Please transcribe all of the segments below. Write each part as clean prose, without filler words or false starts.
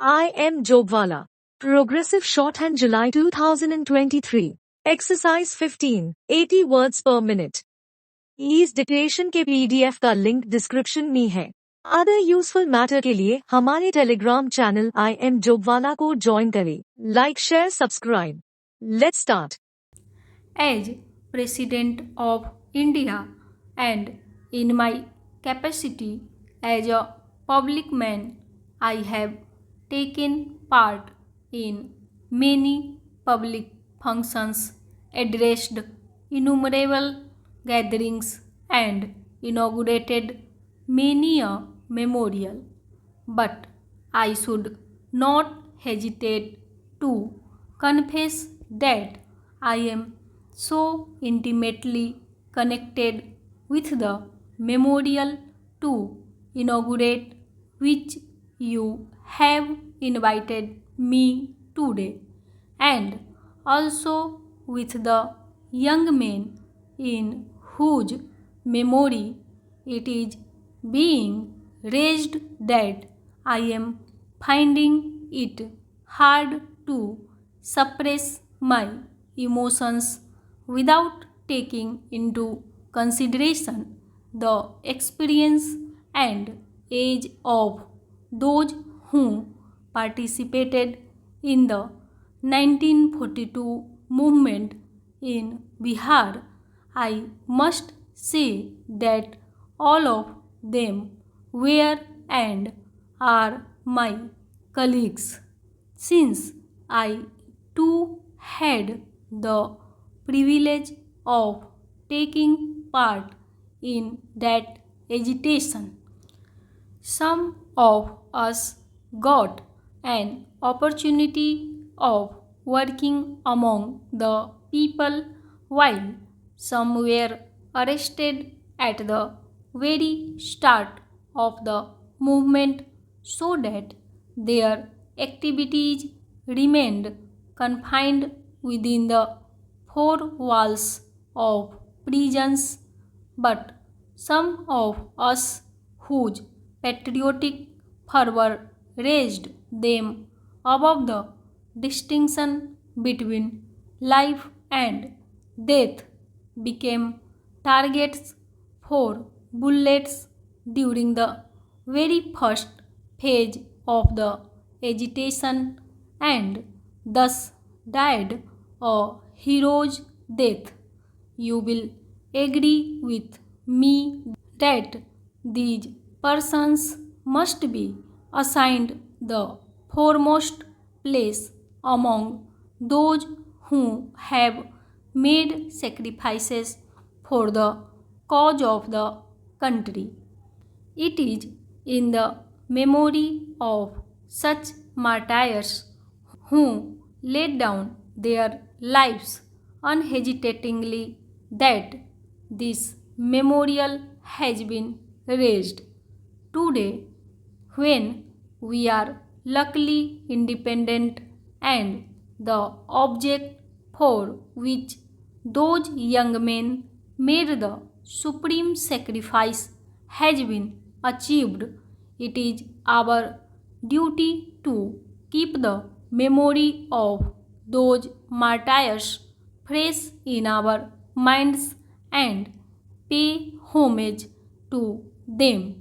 I am Jobwala. Progressive Shorthand July 2023. Exercise 15. 80 words per minute. इस dictation के PDF का link description में है। अदर यूजफुल मैटर के लिए हमारे टेलीग्राम चैनल आई एम जोबवाला को ज्वाइन करें। Like share subscribe. Let's start. As President of India and in my capacity as a public man, I have taken part in many public functions, addressed innumerable gatherings, and inaugurated many a memorial. But I should not hesitate to confess that I am so intimately connected with the memorial to inaugurate which you have invited me today, and also with the young men in whose memory it is being raised that I am finding it hard to suppress my emotions without taking into consideration the experience and age of those who participated in the 1942 movement in Bihar. I must say that all of them were and are my colleagues, since I too had the privilege of taking part in that agitation. Some of us got an opportunity of working among the people, while some were arrested at the very start of the movement, so that their activities remained confined within the four walls of prisons. But some of us whose patriotic fervor raised them above the distinction between life and death became targets for bullets during the very first phase of the agitation, and thus died a hero's death. You will agree with me that these persons must be assigned the foremost place among those who have made sacrifices for the cause of the country. It is in the memory of such martyrs who laid down their lives unhesitatingly that this memorial has been raised. Today, when we are luckily independent and the object for which those young men made the supreme sacrifice has been achieved, it is our duty to keep the memory of those martyrs fresh in our minds and pay homage to them.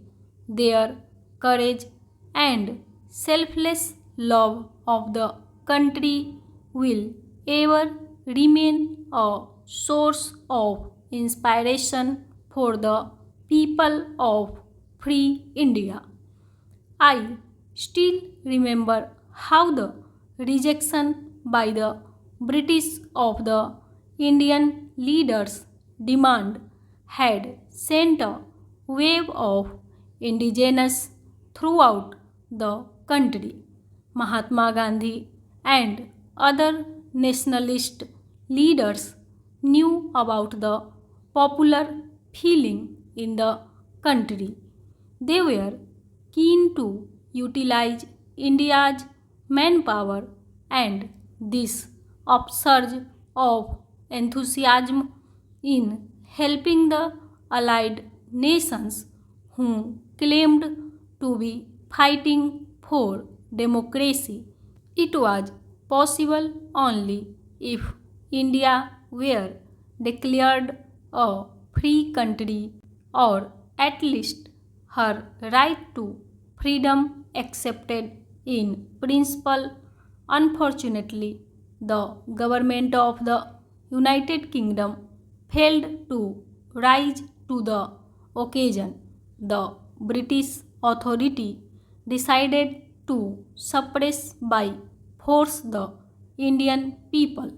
Their courage and selfless love of the country will ever remain a source of inspiration for the people of free India. I still remember how the rejection by the British of the Indian leaders' demand had sent a wave of indigenous throughout the country. Mahatma Gandhi and other nationalist leaders knew about the popular feeling in the country. They were keen to utilize India's manpower, and this upsurge of enthusiasm in helping the allied nations who claimed to be fighting for democracy. It was possible only if India were declared a free country, or at least her right to freedom accepted in principle. Unfortunately, the government of the United Kingdom failed to rise to the occasion. The British authority decided to suppress by force the Indian people.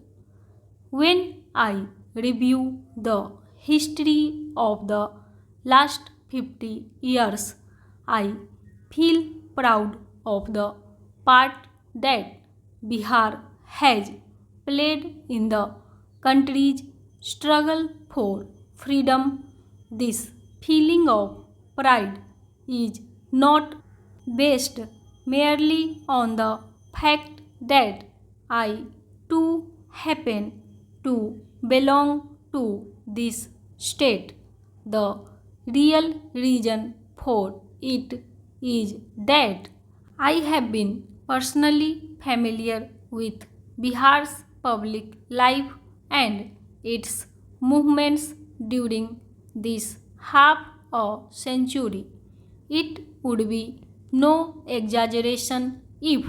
When I review the history of the last 50 years, I feel proud of the part that Bihar has played in the country's struggle for freedom. This feeling of pride is not based merely on the fact that I too happen to belong to this state. The real reason for it is that I have been personally familiar with Bihar's public life and its movements during this half a century. It would be no exaggeration if,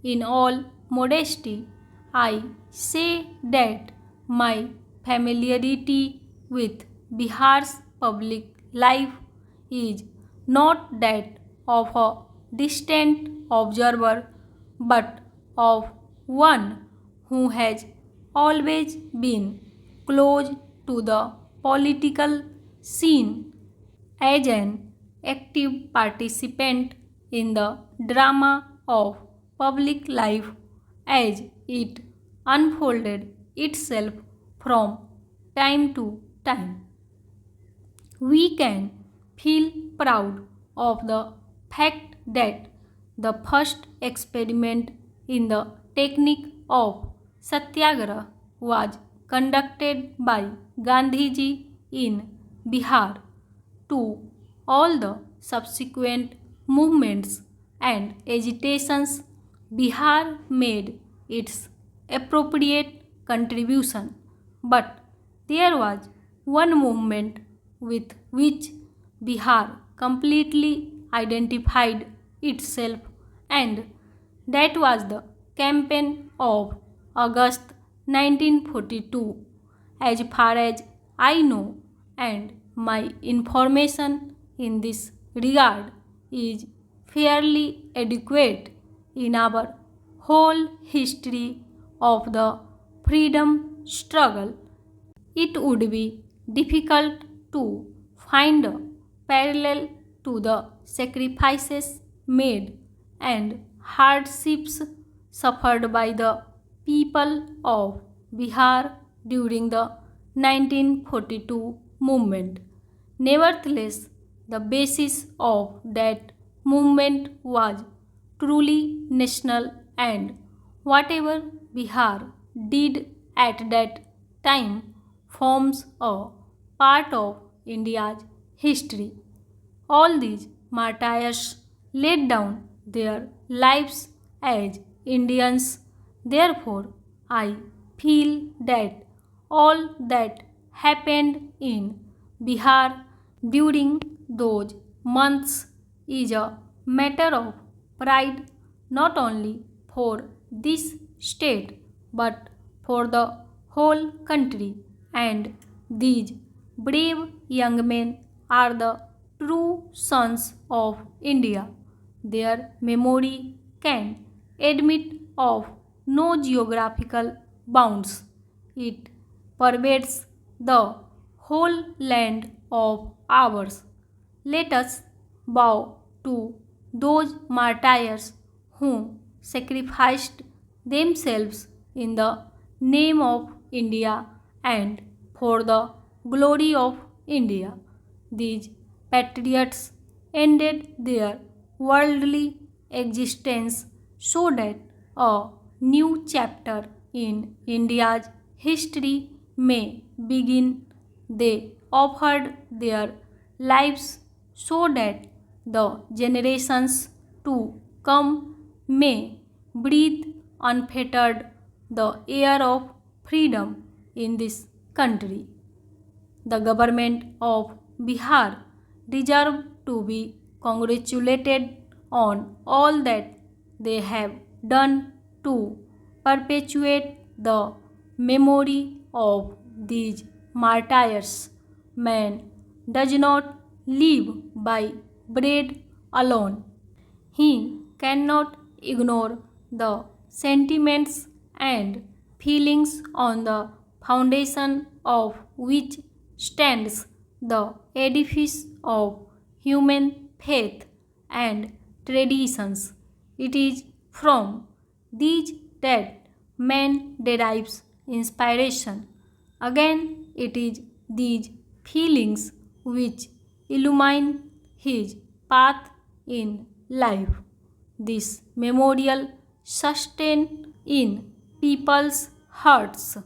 in all modesty, I say that my familiarity with Bihar's public life is not that of a distant observer but of one who has always been close to the political scene as an active participant in the drama of public life as it unfolded itself from time to time. We can feel proud of the fact that the first experiment in the technique of satyagraha was conducted by Gandhiji in Bihar. To all the subsequent movements and agitations, Bihar made its appropriate contribution. But there was one movement with which Bihar completely identified itself, and that was the campaign of August 1942. As far as I know, and my information in this regard is fairly adequate, in our whole history of the freedom struggle, it would be difficult to find a parallel to the sacrifices made and hardships suffered by the people of Bihar during the 1942 movement. Nevertheless, the basis of that movement was truly national, and whatever Bihar did at that time forms a part of India's history. All these martyrs laid down their lives as Indians. Therefore, I feel that all that happened in Bihar during those months is a matter of pride not only for this state but for the whole country, and these brave young men are the true sons of India. Their memory can admit of no geographical bounds. It pervades the whole land of ours. Let us bow to those martyrs who sacrificed themselves in the name of India and for the glory of India. These patriots ended their worldly existence so that a new chapter in India's history may begin. They offered their lives so that the generations to come may breathe unfettered the air of freedom in this country. The government of Bihar deserve to be congratulated on all that they have done to perpetuate the memory of these martyrs. Man does not live by bread alone. He cannot ignore the sentiments and feelings on the foundation of which stands the edifice of human faith and traditions. It is from these that man derives inspiration. Again, it is these feelings which illumine his path in life. This memorial sustained in people's hearts